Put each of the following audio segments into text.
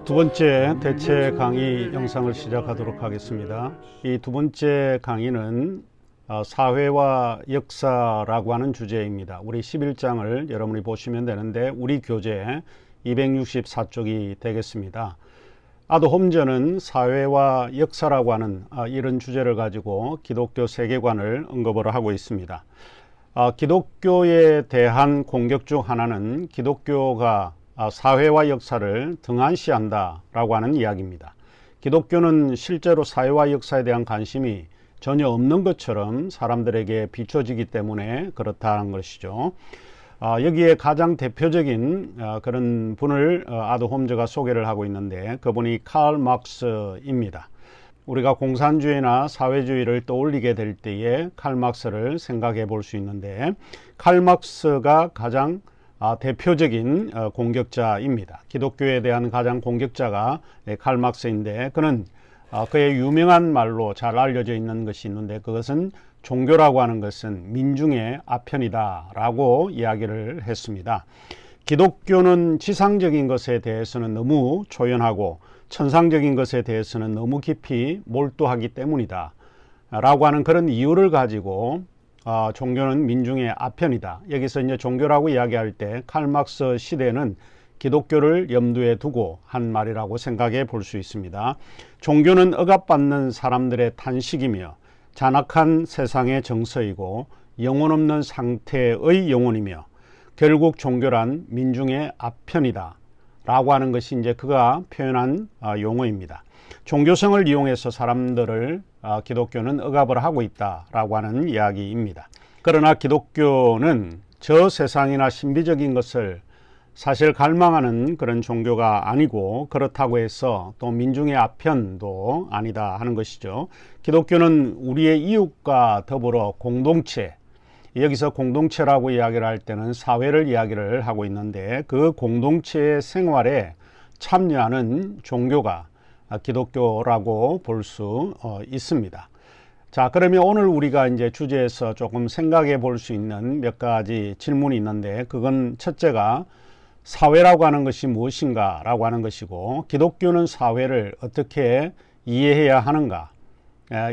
두 번째 대체 강의 영상을 시작하도록 하겠습니다. 이 두 번째 강의는 사회와 역사라고 하는 주제입니다. 우리 11장을 여러분이 보시면 되는데 우리 교재 264쪽이 되겠습니다. 아도 홈저는 사회와 역사라고 하는 이런 주제를 가지고 기독교 세계관을 언급을 하고 있습니다. 기독교에 대한 공격 중 하나는 기독교가 사회와 역사를 등한시한다 라고 하는 이야기입니다. 기독교는 실제로 사회와 역사에 대한 관심이 전혀 없는 것처럼 사람들에게 비춰지기 때문에 그렇다는 것이죠. 여기에 가장 대표적인 그런 분을 아도 홈즈가 소개를 하고 있는데 그분이 칼 막스입니다. 우리가 공산주의나 사회주의를 떠올리게 될 때에 칼 막스를 생각해 볼 수 있는데 칼 막스가 가장 대표적인 공격자입니다. 기독교에 대한 가장 공격자가 칼 막스인데 그는 그의 유명한 말로 잘 알려져 있는 것이 있는데 그것은 종교라고 하는 것은 민중의 아편이다 라고 이야기를 했습니다. 기독교는 지상적인 것에 대해서는 너무 초연하고 천상적인 것에 대해서는 너무 깊이 몰두하기 때문이다 라고 하는 그런 이유를 가지고 종교는 민중의 아편이다. 여기서 이제 종교라고 이야기할 때 칼 막스 시대는 기독교를 염두에 두고 한 말이라고 생각해 볼 수 있습니다. 종교는 억압받는 사람들의 탄식이며 잔악한 세상의 정서이고 영혼 없는 상태의 영혼이며 결국 종교란 민중의 아편이다 라고 하는 것이 이제 그가 표현한 용어입니다. 종교성을 이용해서 사람들을 기독교는 억압을 하고 있다라고 하는 이야기입니다. 그러나 기독교는 저 세상이나 신비적인 것을 사실 갈망하는 그런 종교가 아니고 그렇다고 해서 또 민중의 아편도 아니다 하는 것이죠. 기독교는 우리의 이웃과 더불어 공동체, 여기서 공동체라고 이야기를 할 때는 사회를 이야기를 하고 있는데 그 공동체의 생활에 참여하는 종교가 기독교라고 볼 수 있습니다. 자, 그러면 오늘 우리가 이제 주제에서 조금 생각해 볼 수 있는 몇 가지 질문이 있는데 그건 첫째가 사회라고 하는 것이 무엇인가 라고 하는 것이고 기독교는 사회를 어떻게 이해해야 하는가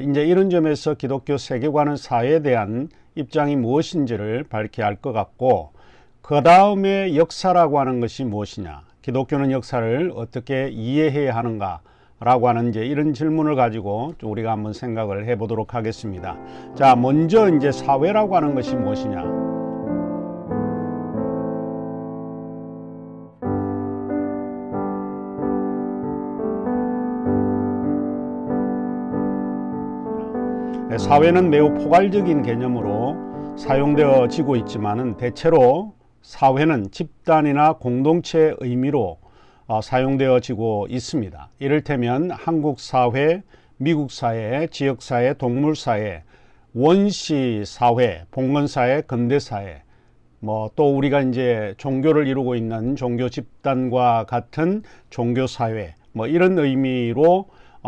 이제 이런 점에서 기독교 세계관은 사회에 대한 입장이 무엇인지를 밝혀야 할 것 같고 그 다음에 역사라고 하는 것이 무엇이냐 기독교는 역사를 어떻게 이해해야 하는가 라고 하는 이제 이런 질문을 가지고 우리가 한번 생각을 해 보도록 하겠습니다. 자, 먼저 이제 사회라고 하는 것이 무엇이냐. 사회는 매우 포괄적인 개념으로 사용되어지고 있지만은 대체로 사회는 집단이나 공동체의 의미로 사용되어지고 있습니다. 이를테면 한국 사회, 미국 사회, 지역 사회, 동물 사회, 원시 사회, 봉건 사회, 근대 사회, 또 우리가 이제 종교를 이루고 있는 종교 집단과 같은 종교 사회, 이런 의미로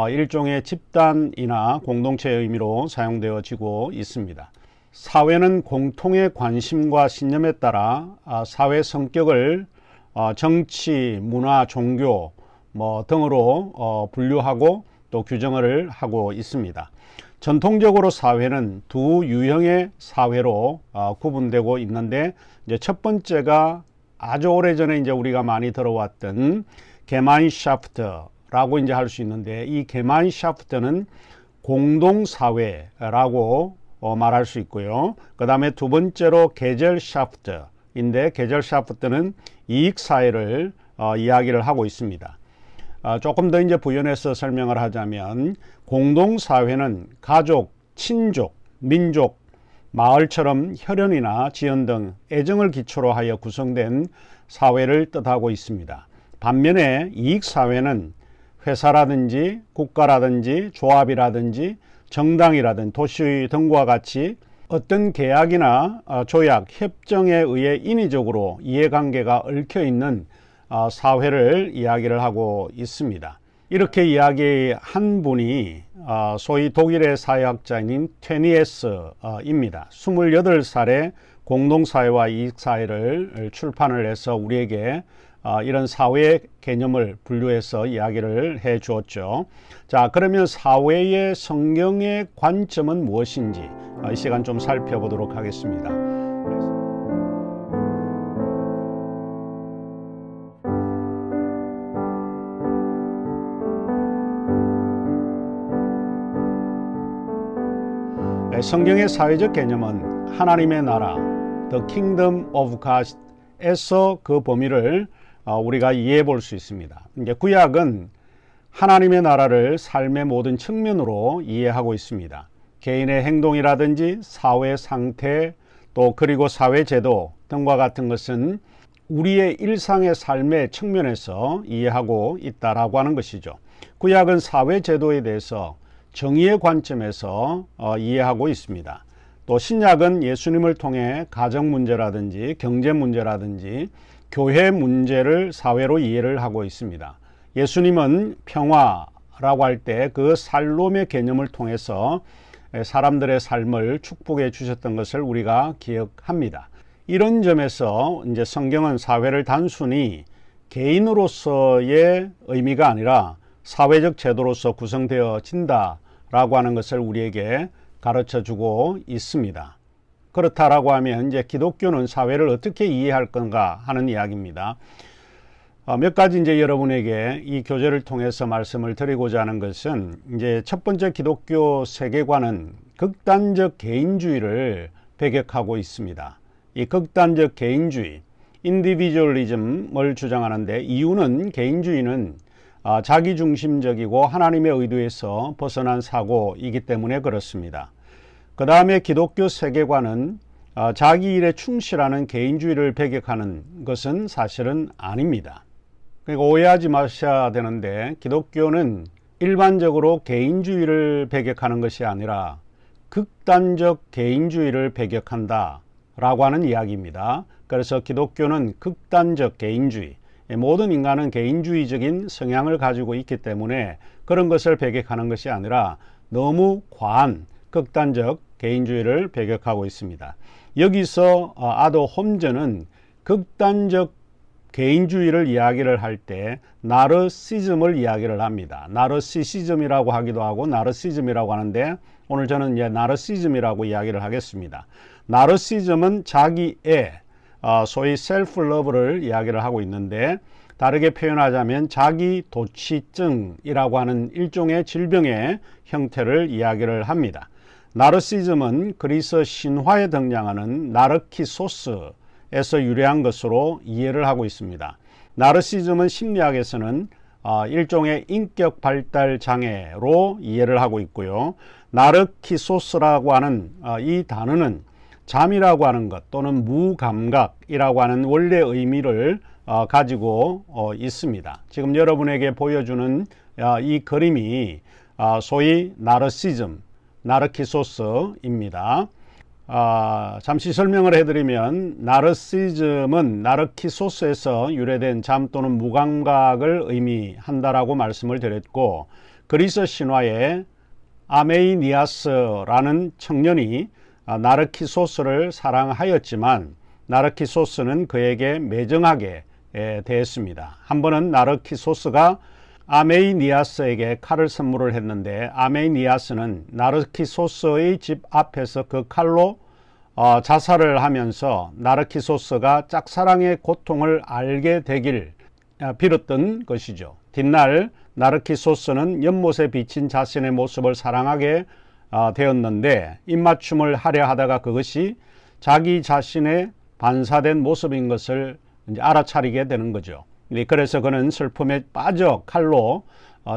일종의 집단이나 공동체의 의미로 사용되어지고 있습니다. 사회는 공통의 관심과 신념에 따라 사회 성격을 정치, 문화, 종교 등으로 분류하고 또 규정을 하고 있습니다. 전통적으로 사회는 두 유형의 사회로 구분되고 있는데 이제 첫 번째가 아주 오래전에 이제 우리가 많이 들어왔던 게마인샤프트라고 이제 할 수 있는데 이 게마인샤프트는 공동사회라고 말할 수 있고요. 그 다음에 두 번째로 게젤샤프트인데 게젤샤프트는 이익사회를 이야기를 하고 있습니다. 조금 더 이제 부연해서 설명을 하자면 공동사회는 가족, 친족, 민족, 마을처럼 혈연이나 지연 등 애정을 기초로 하여 구성된 사회를 뜻하고 있습니다. 반면에 이익사회는 회사라든지 국가라든지 조합이라든지 정당이라든지 도시 등과 같이 어떤 계약이나 조약, 협정에 의해 인위적으로 이해관계가 얽혀있는 사회를 이야기를 하고 있습니다. 이렇게 이야기한 분이 소위 독일의 사회학자인 테니에스입니다. 28살에 공동사회와 이익사회를 출판을 해서 우리에게 이런 사회의 개념을 분류해서 이야기를 해 주었죠. 자, 그러면 사회의 성경의 관점은 무엇인지 이 시간 좀 살펴보도록 하겠습니다. 성경의 사회적 개념은 하나님의 나라, The Kingdom of God에서 그 범위를 우리가 이해해 볼 수 있습니다. 이제 구약은 하나님의 나라를 삶의 모든 측면으로 이해하고 있습니다. 개인의 행동이라든지 사회 상태, 또 그리고 사회 제도 등과 같은 것은 우리의 일상의 삶의 측면에서 이해하고 있다라고 하는 것이죠. 구약은 사회 제도에 대해서 정의의 관점에서 이해하고 있습니다. 또 신약은 예수님을 통해 가정 문제라든지 경제 문제라든지 교회 문제를 사회로 이해를 하고 있습니다. 예수님은 평화라고 할 때 그 살롬의 개념을 통해서 사람들의 삶을 축복해 주셨던 것을 우리가 기억합니다. 이런 점에서 이제 성경은 사회를 단순히 개인으로서의 의미가 아니라 사회적 제도로서 구성되어진다라고 하는 것을 우리에게 가르쳐 주고 있습니다. 그렇다라고 하면 이제 기독교는 사회를 어떻게 이해할 건가 하는 이야기입니다. 몇 가지 이제 여러분에게 이 교재를 통해서 말씀을 드리고자 하는 것은 이제 첫 번째 기독교 세계관은 극단적 개인주의를 배격하고 있습니다. 이 극단적 개인주의, 인디비주얼리즘을 주장하는데 이유는 개인주의는 자기중심적이고 하나님의 의도에서 벗어난 사고이기 때문에 그렇습니다. 그 다음에 기독교 세계관은 자기 일에 충실하는 개인주의를 배격하는 것은 사실은 아닙니다. 그러니까 오해하지 마셔야 되는데 기독교는 일반적으로 개인주의를 배격하는 것이 아니라 극단적 개인주의를 배격한다 라고 하는 이야기입니다. 그래서 기독교는 극단적 개인주의, 모든 인간은 개인주의적인 성향을 가지고 있기 때문에 그런 것을 배격하는 것이 아니라 너무 과한 극단적 개인주의를 배격하고 있습니다. 여기서 아도 홈즈는 극단적 개인주의를 이야기를 할 때 나르시즘을 이야기를 합니다. 나르시시즘이라고 하기도 하고 나르시즘이라고 하는데 오늘 저는 이제 나르시즘이라고 이야기를 하겠습니다. 나르시즘은 자기의 소위 셀프 러브를 이야기를 하고 있는데 다르게 표현하자면 자기 도취증이라고 하는 일종의 질병의 형태를 이야기를 합니다. 나르시즘은 그리스 신화에 등장하는 나르키소스에서 유래한 것으로 이해를 하고 있습니다. 나르시즘은 심리학에서는 일종의 인격 발달 장애로 이해를 하고 있고요. 나르키소스라고 하는 이 단어는 잠이라고 하는 것 또는 무감각이라고 하는 원래 의미를 가지고 있습니다. 지금 여러분에게 보여주는 이 그림이 소위 나르시즘, 나르키소스입니다. 잠시 설명을 해드리면 나르시즘은 나르키소스에서 유래된 잠 또는 무감각을 의미한다라고 말씀을 드렸고 그리스 신화에 아메이니아스라는 청년이 나르키소스를 사랑하였지만 나르키소스는 그에게 매정하게 대했습니다. 한 번은 나르키소스가 아메이니아스에게 칼을 선물을 했는데 아메이니아스는 나르키소스의 집 앞에서 그 칼로 자살을 하면서 나르키소스가 짝사랑의 고통을 알게 되길 빌었던 것이죠. 뒷날 나르키소스는 연못에 비친 자신의 모습을 사랑하게 되었는데 입맞춤을 하려 하다가 그것이 자기 자신의 반사된 모습인 것을 이제 알아차리게 되는 거죠. 그래서 그는 슬픔에 빠져 칼로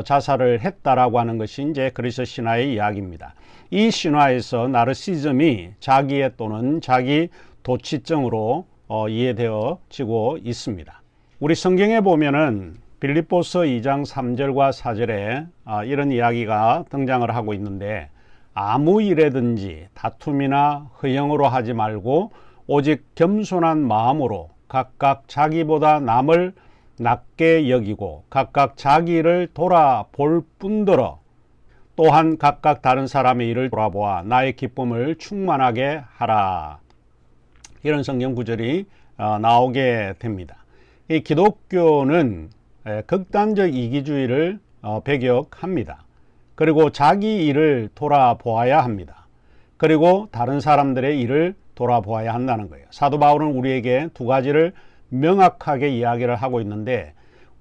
자살을 했다라고 하는 것이 이제 그리스 신화의 이야기입니다. 이 신화에서 나르시즘이 자기애 또는 자기 도취증으로 이해되어지고 있습니다. 우리 성경에 보면은 빌립보서 2장 3절과 4절에 이런 이야기가 등장을 하고 있는데 아무 일에든지 다툼이나 허영으로 하지 말고 오직 겸손한 마음으로 각각 자기보다 남을 낮게 여기고 각각 자기 일을 돌아볼 뿐더러 또한 각각 다른 사람의 일을 돌아보아 나의 기쁨을 충만하게 하라. 이런 성경 구절이 나오게 됩니다. 이 기독교는 극단적 이기주의를 배격합니다. 그리고 자기 일을 돌아보아야 합니다. 그리고 다른 사람들의 일을 돌아보아야 한다는 거예요. 사도 바울은 우리에게 두 가지를 명확하게 이야기를 하고 있는데,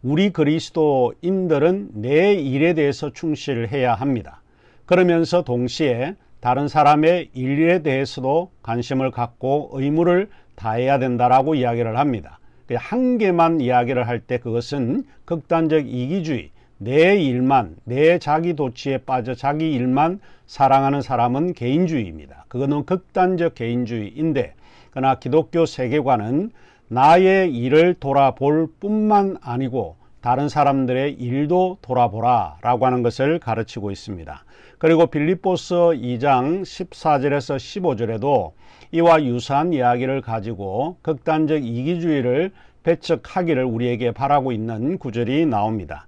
우리 그리스도인들은 내 일에 대해서 충실해야 합니다. 그러면서 동시에 다른 사람의 일에 대해서도 관심을 갖고 의무를 다해야 된다라고 이야기를 합니다. 한 개만 이야기를 할 때 그것은 극단적 이기주의, 내 일만, 내 자기 도취에 빠져 자기 일만 사랑하는 사람은 개인주의입니다. 그거는 극단적 개인주의인데, 그러나 기독교 세계관은 나의 일을 돌아볼 뿐만 아니고 다른 사람들의 일도 돌아보라 라고 하는 것을 가르치고 있습니다. 그리고 빌립보서 2장 14절에서 15절에도 이와 유사한 이야기를 가지고 극단적 이기주의를 배척하기를 우리에게 바라고 있는 구절이 나옵니다.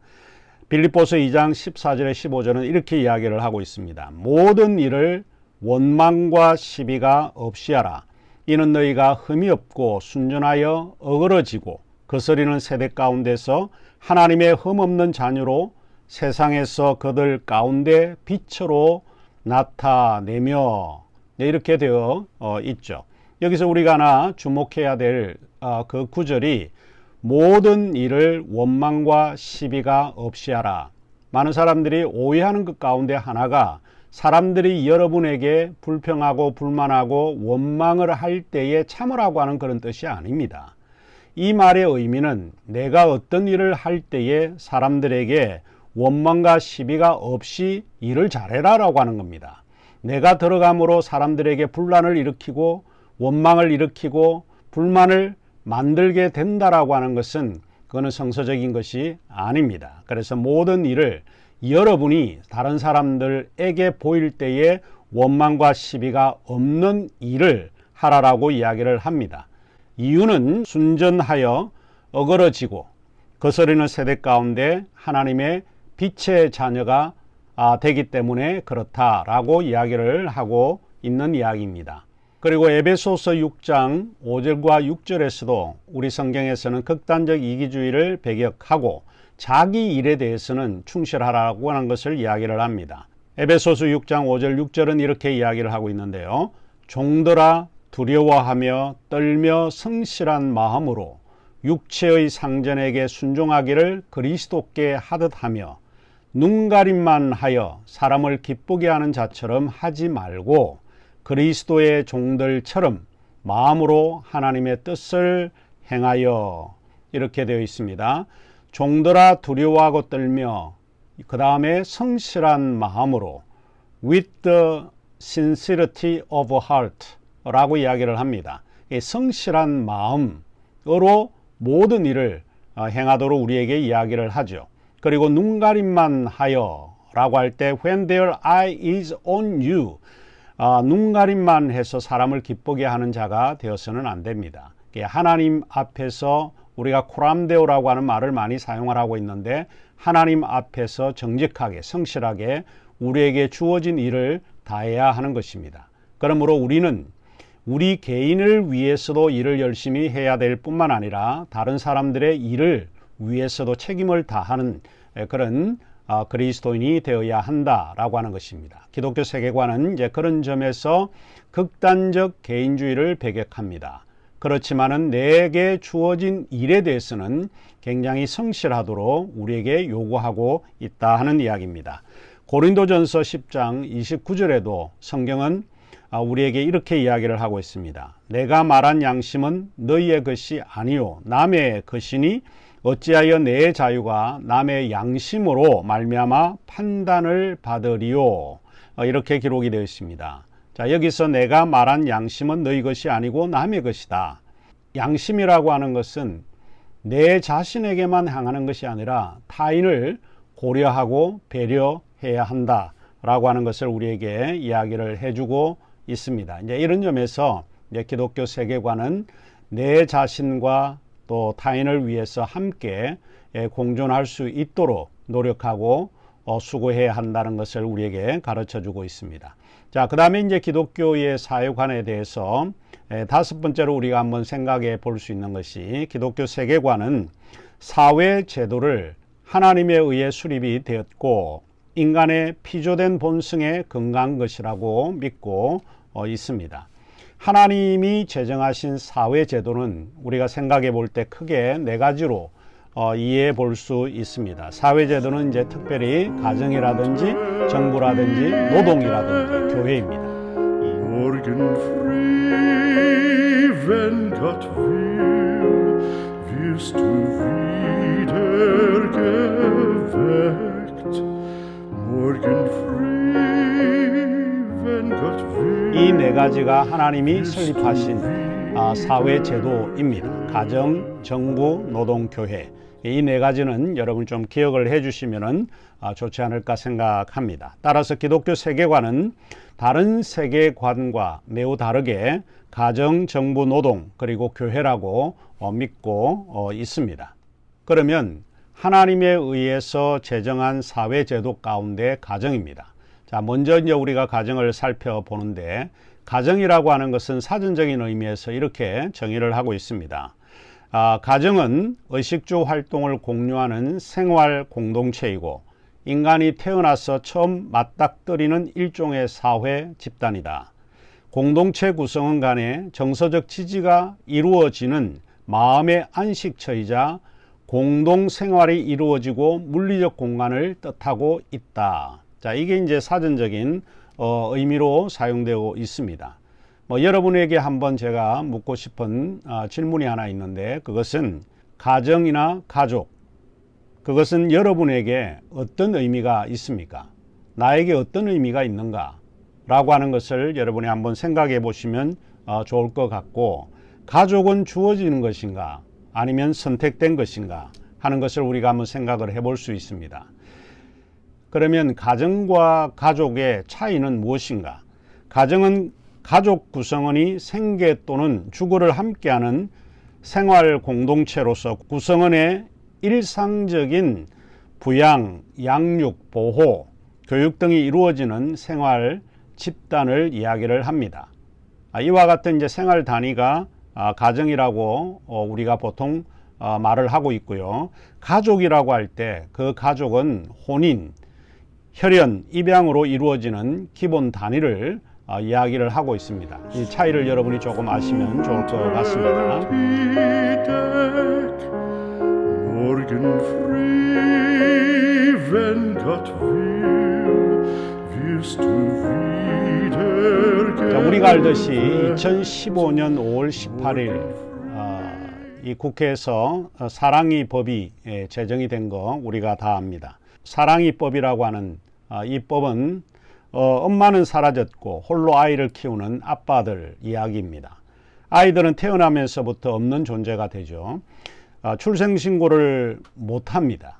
빌립보서 2장 14절에 15절은 이렇게 이야기를 하고 있습니다. 모든 일을 원망과 시비가 없이 하라. 이는 너희가 흠이 없고 순전하여 어그러지고 거스리는 세대 가운데서 하나님의 흠없는 자녀로 세상에서 그들 가운데 빛으로 나타내며, 이렇게 되어 있죠. 여기서 우리가 하나 주목해야 될 그 구절이 모든 일을 원망과 시비가 없이 하라. 많은 사람들이 오해하는 것 가운데 하나가, 사람들이 여러분에게 불평하고 불만하고 원망을 할 때에 참으라고 하는 그런 뜻이 아닙니다. 이 말의 의미는 내가 어떤 일을 할 때에 사람들에게 원망과 시비가 없이 일을 잘해라 라고 하는 겁니다. 내가 들어감으로 사람들에게 분란을 일으키고 원망을 일으키고 불만을 만들게 된다라고 하는 것은 그거는 성서적인 것이 아닙니다. 그래서 모든 일을 여러분이 다른 사람들에게 보일 때에 원망과 시비가 없는 일을 하라라고 이야기를 합니다. 이유는 순전하여 어그러지고 거스리는 세대 가운데 하나님의 빛의 자녀가 되기 때문에 그렇다라고 이야기를 하고 있는 이야기입니다. 그리고 에베소서 6장 5절과 6절에서도 우리 성경에서는 극단적 이기주의를 배격하고 자기 일에 대해서는 충실하라고 하는 것을 이야기를 합니다. 에베소서 6장 5절 6절은 이렇게 이야기를 하고 있는데요. 종들아 두려워하며 떨며 성실한 마음으로 육체의 상전에게 순종하기를 그리스도께 하듯 하며 눈가림만 하여 사람을 기쁘게 하는 자처럼 하지 말고 그리스도의 종들처럼 마음으로 하나님의 뜻을 행하여, 이렇게 되어 있습니다. 종들아 두려워하고 떨며, 그 다음에 성실한 마음으로 with the sincerity of heart 라고 이야기를 합니다. 성실한 마음으로 모든 일을 행하도록 우리에게 이야기를 하죠. 그리고 눈가림만 하여 라고 할 때 when their eye is on you, 눈가림만 해서 사람을 기쁘게 하는 자가 되어서는 안 됩니다. 하나님 앞에서 우리가 코람데오라고 하는 말을 많이 사용을 하고 있는데, 하나님 앞에서 정직하게 성실하게 우리에게 주어진 일을 다해야 하는 것입니다. 그러므로 우리는 우리 개인을 위해서도 일을 열심히 해야 될 뿐만 아니라 다른 사람들의 일을 위해서도 책임을 다하는 그런 그리스도인이 되어야 한다라고 하는 것입니다. 기독교 세계관은 이제 그런 점에서 극단적 개인주의를 배격합니다. 그렇지만은 내게 주어진 일에 대해서는 굉장히 성실하도록 우리에게 요구하고 있다 하는 이야기입니다. 고린도전서 10장 29절에도 성경은 우리에게 이렇게 이야기를 하고 있습니다. 내가 말한 양심은 너희의 것이 아니요 남의 것이니 어찌하여 내 자유가 남의 양심으로 말미암아 판단을 받으리요. 이렇게 기록이 되어 있습니다. 자, 여기서 내가 말한 양심은 너희 것이 아니고 남의 것이다. 양심이라고 하는 것은 내 자신에게만 향하는 것이 아니라 타인을 고려하고 배려해야 한다라고 하는 것을 우리에게 이야기를 해주고 있습니다. 이제 이런 점에서 이제 기독교 세계관은 내 자신과 또 타인을 위해서 함께 공존할 수 있도록 노력하고 수고해야 한다는 것을 우리에게 가르쳐 주고 있습니다. 자, 그 다음에 이제 기독교의 사회관에 대해서 다섯 번째로 우리가 한번 생각해 볼 수 있는 것이 기독교 세계관은 사회 제도를 하나님에 의해 수립이 되었고 인간의 피조된 본성에 근거한 것이라고 믿고 있습니다. 하나님이 제정하신 사회 제도는 우리가 생각해 볼 때 크게 네 가지로 이해해 볼 수 있습니다. 사회 제도는 이제 특별히 가정이라든지 정부라든지 노동이라든지 교회입니다. Morgen früh, wenn Gott will, wirst du wieder geweckt. Morgen früh, wenn Gott will. 이 네 가지가 하나님이 설립하신 사회 제도입니다. 가정, 정부, 노동, 교회. 이 네 가지는 여러분 좀 기억을 해 주시면 좋지 않을까 생각합니다. 따라서 기독교 세계관은 다른 세계관과 매우 다르게 가정, 정부, 노동, 그리고 교회라고 믿고 있습니다. 그러면 하나님에 의해서 제정한 사회 제도 가운데 가정입니다. 자, 먼저 이제 우리가 가정을 살펴보는데 가정이라고 하는 것은 사전적인 의미에서 이렇게 정의를 하고 있습니다. 가정은 의식주 활동을 공유하는 생활 공동체이고 인간이 태어나서 처음 맞닥뜨리는 일종의 사회 집단이다. 공동체 구성원 간의 정서적 지지가 이루어지는 마음의 안식처이자 공동생활이 이루어지고 물리적 공간을 뜻하고 있다. 자, 이게 이제 사전적인 의미로 사용되고 있습니다. 여러분에게 한번 제가 묻고 싶은 질문이 하나 있는데 그것은 가정이나 가족, 그것은 여러분에게 어떤 의미가 있습니까? 나에게 어떤 의미가 있는가? 라고 하는 것을 여러분이 한번 생각해 보시면 좋을 것 같고, 가족은 주어지는 것인가? 아니면 선택된 것인가? 하는 것을 우리가 한번 생각을 해 볼 수 있습니다. 그러면 가정과 가족의 차이는 무엇인가? 가정은 가족 구성원이 생계 또는 주거를 함께하는 생활 공동체로서 구성원의 일상적인 부양, 양육, 보호, 교육 등이 이루어지는 생활 집단을 이야기를 합니다. 이와 같은 이제 생활 단위가 가정이라고 우리가 보통 말을 하고 있고요. 가족이라고 할 때 그 가족은 혼인, 혈연, 입양으로 이루어지는 기본 단위를 이야기를 하고 있습니다. 이 차이를 여러분이 조금 아시면 좋을 것 같습니다. Morgen früh, wenn Gott will, wirst du wieder. 자, 우리가 알듯이 2015년 5월 18일 이 국회에서 사랑이 법이 제정이 된 거 우리가 다 압니다. 사랑이 법이라고 하는 이 법은 엄마는 사라졌고 홀로 아이를 키우는 아빠들 이야기입니다. 아이들은 태어나면서부터 없는 존재가 되죠. 출생신고를 못합니다.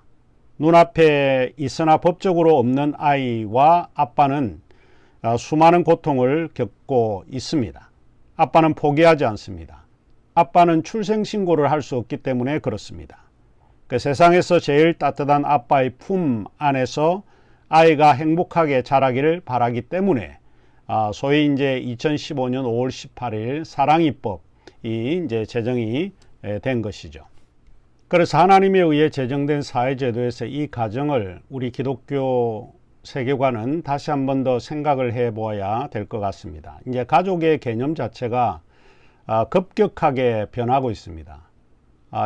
눈앞에 있으나 법적으로 없는 아이와 아빠는 수많은 고통을 겪고 있습니다. 아빠는 포기하지 않습니다. 아빠는 출생신고를 할 수 없기 때문에 그렇습니다. 그 세상에서 제일 따뜻한 아빠의 품 안에서 아이가 행복하게 자라기를 바라기 때문에 소위 이제 2015년 5월 18일 사랑이법이 이제 제정이 된 것이죠. 그래서 하나님에 의해 제정된 사회제도에서 이 가정을 우리 기독교 세계관은 다시 한 번 더 생각을 해 보아야 될 것 같습니다. 이제 가족의 개념 자체가 급격하게 변하고 있습니다.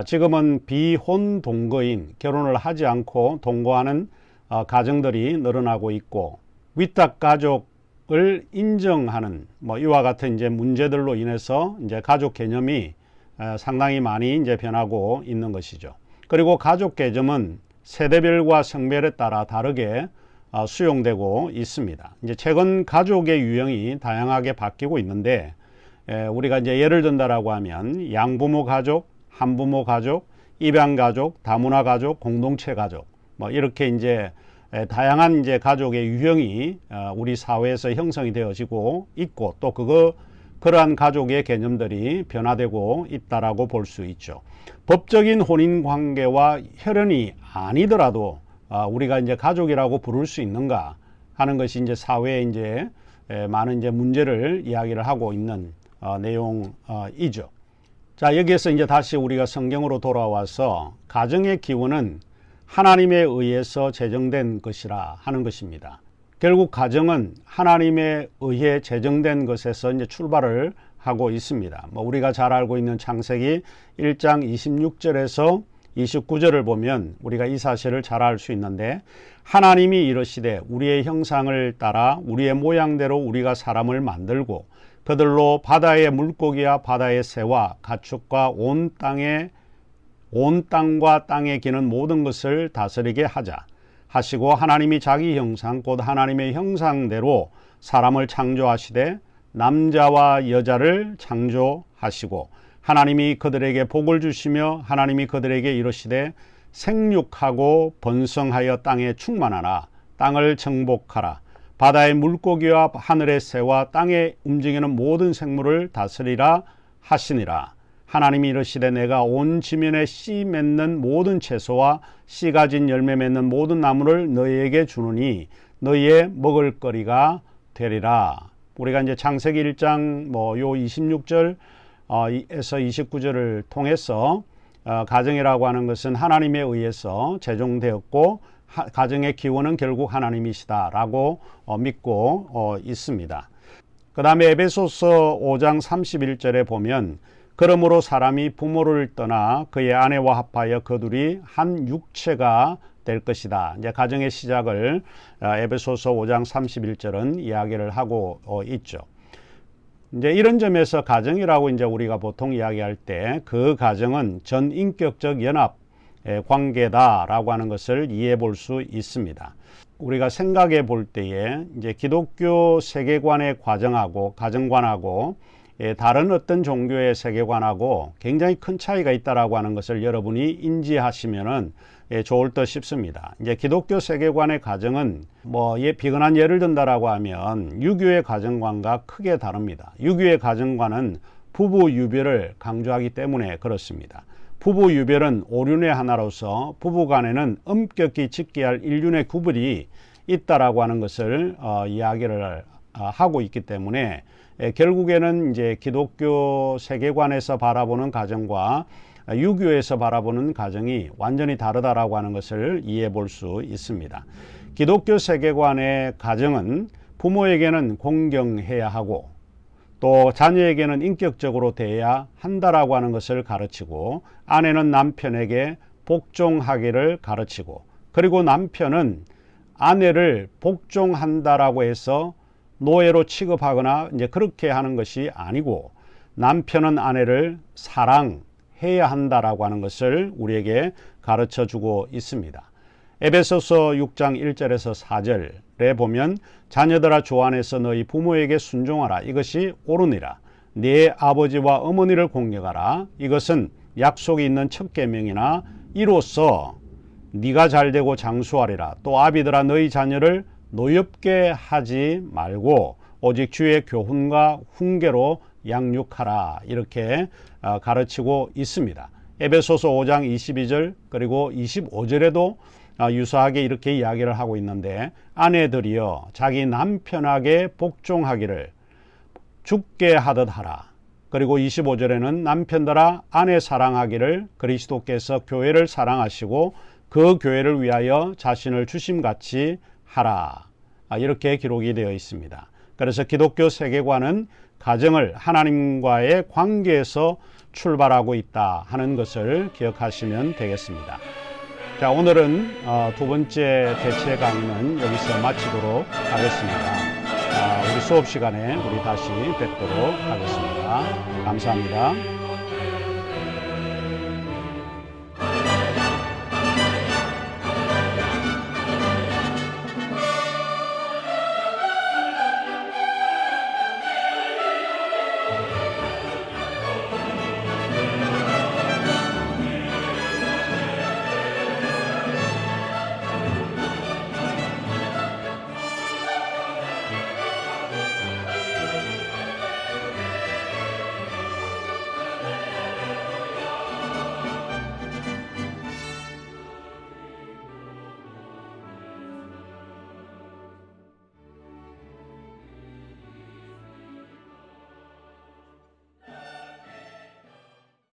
지금은 비혼 동거인, 결혼을 하지 않고 동거하는 가정들이 늘어나고 있고, 위탁 가족을 인정하는 이와 같은 이제 문제들로 인해서 이제 가족 개념이 상당히 많이 이제 변하고 있는 것이죠. 그리고 가족 개념은 세대별과 성별에 따라 다르게 수용되고 있습니다. 이제 최근 가족의 유형이 다양하게 바뀌고 있는데, 우리가 이제 예를 든다라고 하면 양부모 가족, 한부모 가족, 입양 가족, 다문화 가족, 공동체 가족, 이렇게 이제 다양한 이제 가족의 유형이 우리 사회에서 형성이 되어지고 있고, 또 그러한 가족의 개념들이 변화되고 있다라고 볼 수 있죠. 법적인 혼인 관계와 혈연이 아니더라도 우리가 이제 가족이라고 부를 수 있는가 하는 것이 이제 사회에 이제 많은 이제 문제를 이야기를 하고 있는 내용이죠. 자, 여기에서 이제 다시 우리가 성경으로 돌아와서 가정의 기원은 하나님에 의해서 제정된 것이라 하는 것입니다. 결국 가정은 하나님에 의해 제정된 것에서 이제 출발을 하고 있습니다. 우리가 잘 알고 있는 창세기 1장 26절에서 29절을 보면 우리가 이 사실을 잘 알 수 있는데, 하나님이 이르시되 우리의 형상을 따라 우리의 모양대로 우리가 사람을 만들고 그들로 바다의 물고기와 바다의 새와 가축과 온 땅과 땅에 기는 모든 것을 다스리게 하자 하시고, 하나님이 자기 형상 곧 하나님의 형상대로 사람을 창조하시되 남자와 여자를 창조하시고, 하나님이 그들에게 복을 주시며 하나님이 그들에게 이르시되 생육하고 번성하여 땅에 충만하라. 땅을 정복하라. 바다의 물고기와 하늘의 새와 땅에 움직이는 모든 생물을 다스리라 하시니라. 하나님이 이르시되 내가 온 지면에 씨 맺는 모든 채소와 씨 가진 열매 맺는 모든 나무를 너희에게 주노니 너희의 먹을 거리가 되리라. 우리가 이제 창세기 1장 요 26절 에서 29절을 통해서 가정이라고 하는 것은 하나님에 의해서 제정되었고 가정의 기원은 결국 하나님이시다라고 믿고 있습니다. 그 다음에 에베소서 5장 31절에 보면 그러므로 사람이 부모를 떠나 그의 아내와 합하여 그 둘이 한 육체가 될 것이다. 이제 가정의 시작을 에베소서 5장 31절은 이야기를 하고 있죠. 이제 이런 점에서 가정이라고 이제 우리가 보통 이야기할 때 그 가정은 전인격적 연합 관계다라고 하는 것을 이해해 볼 수 있습니다. 우리가 생각해 볼 때에 이제 기독교 세계관의 가정관하고 다른 어떤 종교의 세계관하고 굉장히 큰 차이가 있다라고 하는 것을 여러분이 인지하시면은 좋을 듯 싶습니다. 이제 기독교 세계관의 가정은 비근한 예를 든다라고 하면 유교의 가정관과 크게 다릅니다. 유교의 가정관은 부부 유별을 강조하기 때문에 그렇습니다. 부부 유별은 오륜의 하나로서 부부 간에는 엄격히 지켜야 할 일륜의 구분이 있다라고 하는 것을 이야기를 하고 있기 때문에 결국에는 이제 기독교 세계관에서 바라보는 가정과 유교에서 바라보는 가정이 완전히 다르다라고 하는 것을 이해해 볼 수 있습니다. 기독교 세계관의 가정은 부모에게는 공경해야 하고 또 자녀에게는 인격적으로 대해야 한다라고 하는 것을 가르치고, 아내는 남편에게 복종하기를 가르치고, 그리고 남편은 아내를 복종한다라고 해서 노예로 취급하거나 이제 그렇게 하는 것이 아니고, 남편은 아내를 사랑해야 한다라고 하는 것을 우리에게 가르쳐 주고 있습니다. 에베소서 6장 1절에서 4절에 보면 자녀들아 주 안에서 너희 부모에게 순종하라. 이것이 옳으니라. 네 아버지와 어머니를 공경하라. 이것은 약속이 있는 첫 계명이나 이로써 네가 잘되고 장수하리라. 또 아비들아 너희 자녀를 노엽게 하지 말고 오직 주의 교훈과 훈계로 양육하라. 이렇게 가르치고 있습니다. 에베소서 5장 22절 그리고 25절에도 유사하게 이렇게 이야기를 하고 있는데, 아내들이여 자기 남편에게 복종하기를 죽게 하듯 하라. 그리고 25절에는 남편들아 아내 사랑하기를 그리스도께서 교회를 사랑하시고 그 교회를 위하여 자신을 주심같이 하라. 이렇게 기록이 되어 있습니다. 그래서 기독교 세계관은 가정을 하나님과의 관계에서 출발하고 있다 하는 것을 기억하시면 되겠습니다. 자, 오늘은 두 번째 대체 강의는 여기서 마치도록 하겠습니다. 우리 수업 시간에 우리 다시 뵙도록 하겠습니다. 감사합니다.